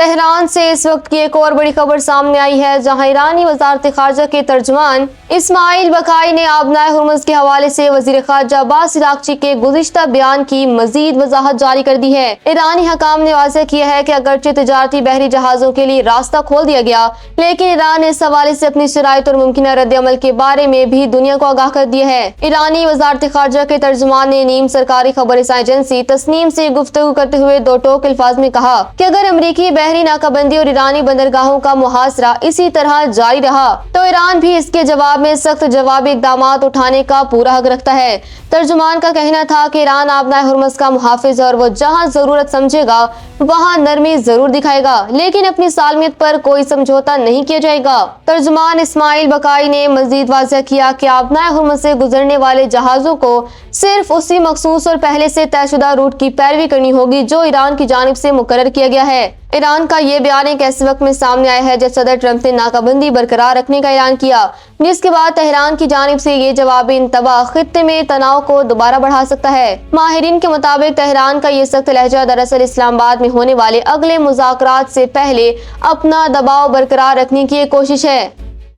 Tehran سے اس وقت کی ایک اور بڑی خبر سامنے آئی ہے، جہاں ایرانی وزارت خارجہ کے ترجمان اسماعیل بقائی نے آبنائے ہرمز کے حوالے سے وزیر خارجہ عباس عراقچی کے گزشتہ بیان کی مزید وضاحت جاری کر دی ہے۔ ایرانی حکام نے واضح کیا ہے کہ اگرچہ تجارتی بحری جہازوں کے لیے راستہ کھول دیا گیا، لیکن ایران نے اس حوالے سے اپنی شرائط اور ممکنہ رد عمل کے بارے میں بھی دنیا کو آگاہ کر دیا ہے۔ ایرانی وزارت خارجہ کے ترجمان نے نیم سرکاری خبر رساں ایجنسی تسنیم سے گفتگو کرتے ہوئے دو ٹوک الفاظ میں کہا کہ اگر امریکی بحری ناکہ بندی اور ایرانی بندرگاہوں کا محاصرہ اسی طرح جاری رہا تو ایران بھی اس کے جواب میں سخت جوابی اقدامات اٹھانے کا پورا حق رکھتا ہے۔ ترجمان کا کہنا تھا کہ ایران آبنائے ہرمز کا محافظ ہے اور وہ جہاں ضرورت سمجھے گا وہاں نرمی ضرور دکھائے گا، لیکن اپنی سالمیت پر کوئی سمجھوتا نہیں کیا جائے گا۔ ترجمان اسماعیل بقائی نے مزید واضح کیا کہ آبنائے ہرمز سے گزرنے والے جہازوں کو صرف اسی مخصوص اور پہلے سے طے شدہ روٹ کی پیروی کرنی ہوگی جو ایران کی جانب سے مقرر کیا گیا ہے۔ ایران کا یہ بیان ایک ایسے وقت میں سامنے آیا ہے جب صدر ٹرمپ نے ناکہ بندی برقرار رکھنے کا اعلان کیا، جس کے بعد تہران کی جانب سے یہ جوابی انتباہ خطے میں تناؤ کو دوبارہ بڑھا سکتا ہے۔ ماہرین کے مطابق تہران کا یہ سخت لہجہ دراصل اسلام آباد میں ہونے والے اگلے مذاکرات سے پہلے اپنا دباؤ برقرار رکھنے کی ایک کوشش ہے۔